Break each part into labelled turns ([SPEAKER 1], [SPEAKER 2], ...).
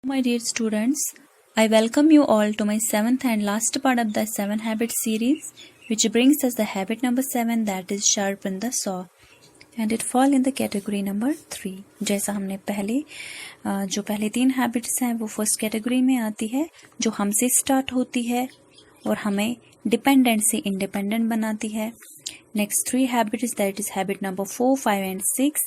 [SPEAKER 1] My dear students, I welcome you all to my seventh and last part of the 7 Habits series, which brings us the habit number 7, that is sharpen the saw, and it fall in the category number 3. जैसा हमने पहले 3 habits हैं वो first category में आती है, जो हमसे स्टार्ट होती है और हमें डिपेंडेंट से इंडिपेंडेंट बनाती है. Next 3 habits, that is habit number 4, 5 and 6,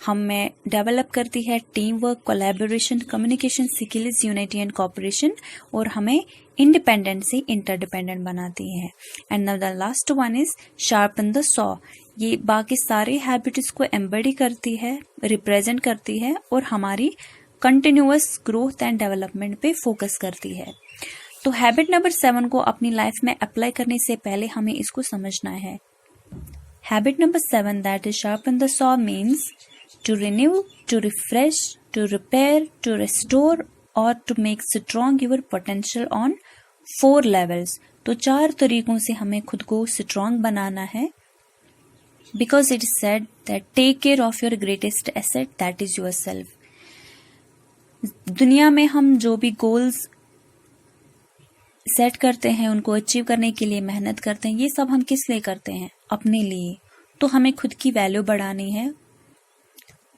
[SPEAKER 1] हमें डेवलप करती है team work, collaboration, communication skills, unity and cooperation, और हमें इंडिपेंडेंट से इंटरडिपेंडेंट बनाती है. And now the last one is sharpen the saw. ये बाकी सारे हैबिट्स को एम्बडी करती है, रिप्रेजेंट करती है और हमारी कंटिन्यूअस ग्रोथ एंड डेवलपमेंट पे फोकस करती है. तो हैबिट नंबर 7 को अपनी लाइफ में अप्लाई करने से पहले हमें इसको समझना है. Habit number 7, that is sharpen the saw, means to renew, to refresh, to repair, to restore or to make strong your potential on 4 levels. तो 4 तरीकों से हमें खुद को strong बनाना है. Because it is said that take care of your greatest asset, that is yourself. दुनिया में हम जो भी goals सेट करते हैं, उनको अचीव करने के लिए मेहनत करते हैं, ये सब हम किस लिए करते हैं? अपने लिए. तो हमें खुद की वैल्यू बढ़ानी है,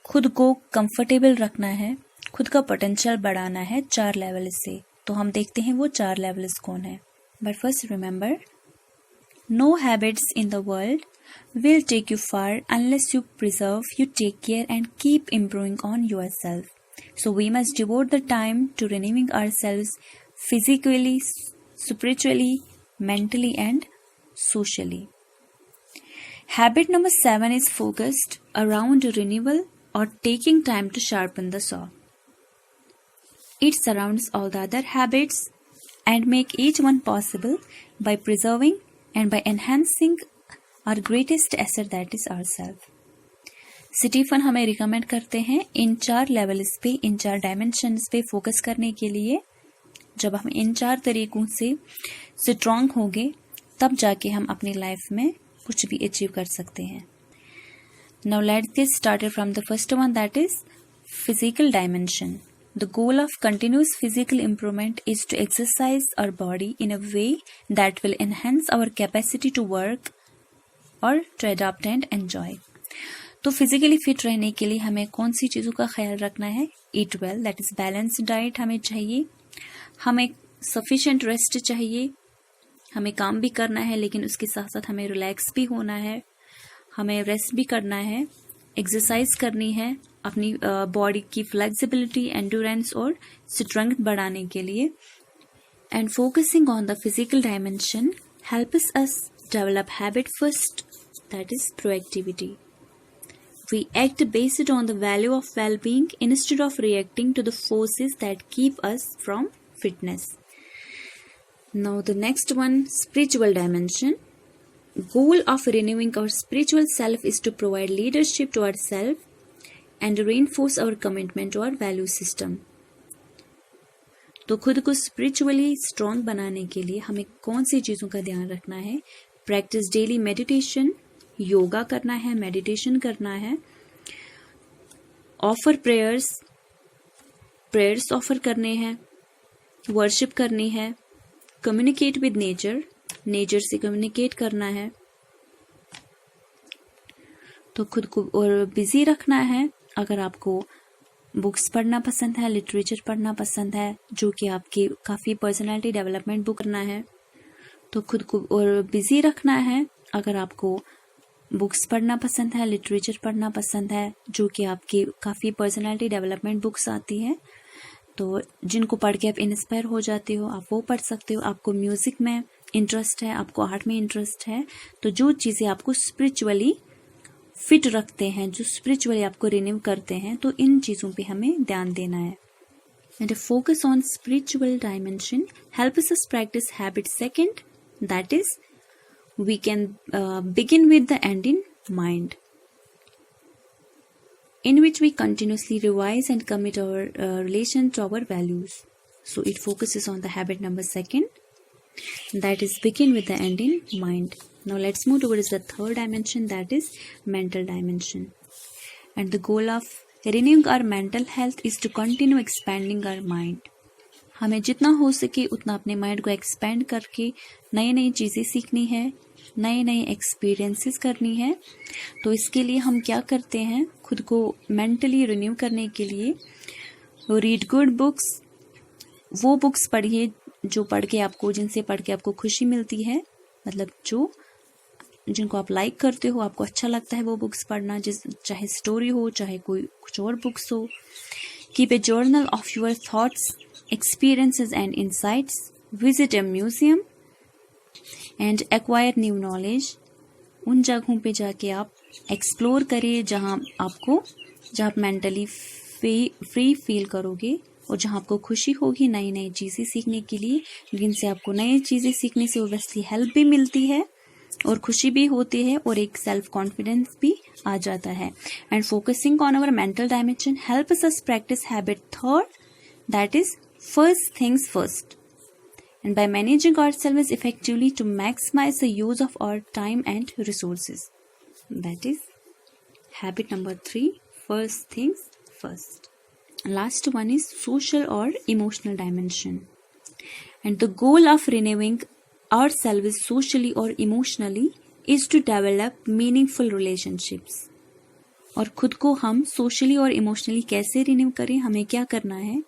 [SPEAKER 1] खुद को कंफर्टेबल रखना है, खुद का पोटेंशियल बढ़ाना है 4 लेवल से. तो हम देखते हैं वो 4 लेवल्स कौन है. But first remember, no habits in the world will take you far unless you preserve, you take care and keep improving on yourself. So we must devote the time to renewing ourselves physically, spiritually, mentally and socially. Habit number 7 is focused around renewal or taking time to sharpen the saw. It surrounds all the other habits and make each one possible by preserving and by enhancing our greatest asset, that is ourselves. Stephen हमें recommend करते हैं इन 4 levels पे, इन 4 dimensions पे focus करने के लिए. जब हम इन 4 तरीकों से स्ट्रांग होंगे तब जाके हम अपनी लाइफ में कुछ भी अचीव कर सकते हैं. Now let's get started from the first one, that is physical dimension. The goal of continuous physical improvement is to exercise our body in a way that will enhance our capacity to work or to adapt and enjoy. तो physically fit रहने के लिए हमें कौन सी चीज़ों का ख्याल रखना है? ईट well, that is balanced diet हमें चाहिए, हमें सफिशिएंट रेस्ट चाहिए, हमें काम भी करना है लेकिन उसके साथ साथ हमें रिलैक्स भी होना है, हमें रेस्ट भी करना है, एक्सरसाइज करनी है अपनी बॉडी की फ्लेक्सिबिलिटी, एंड्योरेंस और स्ट्रेंथ बढ़ाने के लिए. And focusing on the physical dimension helps us develop habit first, that is proactivity. We act based on the value of well-being instead of reacting to the forces that keep us from fitness. Now the next one, spiritual dimension. Goal of renewing our spiritual self is to provide leadership to ourselves and reinforce our commitment to our value system. तो खुद को spiritually strong बनाने के लिए हमें कौन सी चीज़ों का ध्यान रखना है? Practice daily meditation, योगा करना है, मेडिटेशन करना है, ऑफर प्रेयर्स ऑफर करने हैं, वर्शिप करनी है, कम्युनिकेट विद नेचर से कम्युनिकेट करना है. तो खुद को और बिजी रखना है. अगर आपको बुक्स पढ़ना पसंद है, लिटरेचर पढ़ना पसंद है, जो कि आपकी काफ़ी पर्सनालिटी डेवलपमेंट बुक करना है, तो खुद को और बिजी रखना है. अगर आपको बुक्स पढ़ना पसंद है, लिटरेचर पढ़ना पसंद है, जो कि आपकी काफ़ी पर्सनालिटी डेवलपमेंट बुक्स आती हैं, तो जिनको पढ़ के आप इंस्पायर हो जाते हो, आप वो पढ़ सकते हो. आपको म्यूज़िक में इंटरेस्ट है, आपको आर्ट में इंटरेस्ट है, तो जो चीज़ें आपको स्पिरिचुअली फिट रखते हैं, जो स्पिरिचुअली आपको रिन्यू करते हैं, तो इन चीज़ों पे हमें ध्यान देना है. And focus on spiritual dimension helps us practice habit second, that is we can begin with the end in mind, in which we continuously revise and commit our relation to our values. So it focuses on the habit number 2, that is begin with the end in mind. Now let's move towards the third dimension, that is mental dimension. And the goal of Renewing our mental health is to continue expanding our mind. हमें जितना हो सके उतना अपने mind को expand करके नई नई चीज़ें सीखनी है, नए नए एक्सपीरियंसेस करनी है। तो इसके लिए हम क्या करते हैं, खुद को मेंटली रिन्यू करने के लिए रीड गुड बुक्स, वो बुक्स पढ़िए जिनसे पढ़ के आपको खुशी मिलती है, मतलब जिनको आप लाइक करते हो, आपको अच्छा लगता है वो बुक्स पढ़ना, चाहे स्टोरी हो, चाहे कोई कुछ और बुक्स हो। Keep a journal of your thoughts, experiences and insights. Visit a museum and acquire new knowledge. उन जगहों पे जाके आप एक्सप्लोर करिए जहाँ आप मेंटली फ्री फील करोगे और जहाँ आपको खुशी होगी नई नई चीज़ें सीखने के लिए, जिनसे आपको नई चीज़ें सीखने से ओब्वियसली हेल्प भी मिलती है और खुशी भी होती है और एक सेल्फ कॉन्फिडेंस भी आ जाता है। And focusing on our mental dimension helps us practice habit thought, that is first things first, and by managing ourselves effectively to maximize the use of our time and resources. That is habit number 3, first things first. Last one is social or emotional dimension, and the goal of renewing ourselves socially or emotionally is to develop meaningful relationships. और खुद को हम socially और emotionally कैसे renew करें, हमें क्या करना है,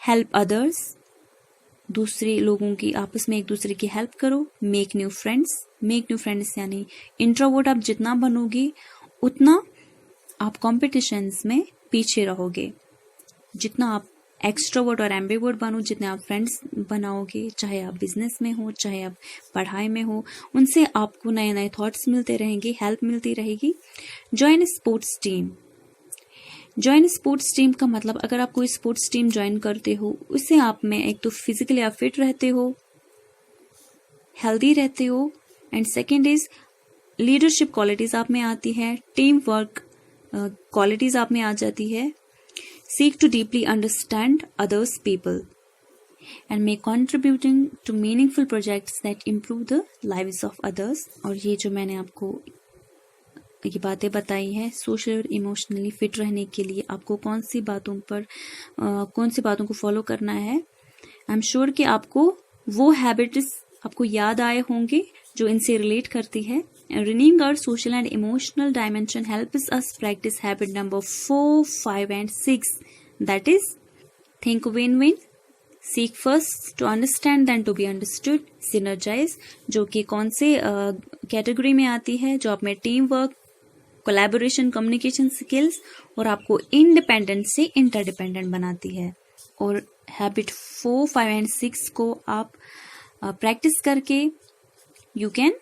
[SPEAKER 1] हेल्प अदर्स, दूसरे लोगों की आपस में एक दूसरे की हेल्प करो। मेक न्यू फ्रेंड्स यानी इंट्रोवर्ट आप जितना बनोगे उतना आप कॉम्पिटिशन्स में पीछे रहोगे। जितना आप एक्सट्रोवर्ट और एम्बिवर्ट बनो, जितने आप फ्रेंड्स बनाओगे, चाहे आप बिजनेस में हो, चाहे आप पढ़ाई में हो, उनसे आपको नए नए थॉट्स मिलते रहेंगे, हेल्प मिलती रहेगी। ज्वाइन स्पोर्ट्स टीम का मतलब, अगर आप कोई स्पोर्ट्स टीम ज्वाइन करते हो, उससे आप में एक तो फिजिकली आप फिट रहते हो, हेल्दी रहते हो, and second is leadership qualities आप में आती है, टीम वर्क क्वालिटीज आप में आ जाती है। Seek to deeply understand others people and may contributing to meaningful projects that improve the lives of others. और ये जो मैंने आपको ये बातें बताई है, सोशल और इमोशनली फिट रहने के लिए आपको कौन सी बातों को फॉलो करना है। आई एम श्योर कि आपको वो हैबिट्स आपको याद आए होंगे जो इनसे रिलेट करती है। Renewing our social and emotional dimension helps us practice habit number 4, 5 and 6, that is think win win, seek first to understand then to be understood, synergize जो कि कौन से कैटेगरी में आती है, जो आप में team work, collaboration, communication skills और आपको इंडिपेंडेंट से इंटरडिपेंडेंट बनाती है। और हैबिट 4, 5 and 6 को आप प्रैक्टिस करके you can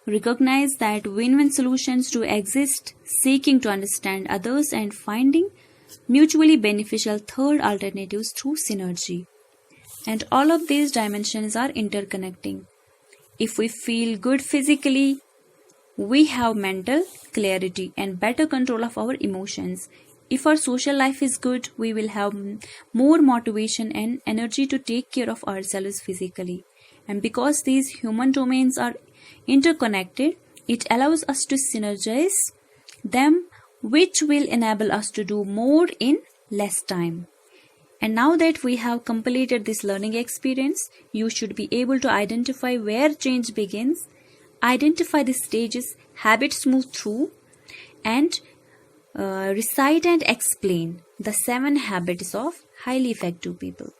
[SPEAKER 1] recognize that win-win solutions to exist, seeking to understand others and finding mutually beneficial third alternatives through synergy. And all of these dimensions are interconnecting. If we feel good physically, we have mental clarity and better control of our emotions. If our social life is good, we will have more motivation and energy to take care of ourselves physically. And because these human domains are interconnected, it allows us to synergize them, which will enable us to do more in less time. And now that we have completed this learning experience, you should be able to identify where change begins, identify the stages habits move through, and recite and explain the 7 habits of highly effective people.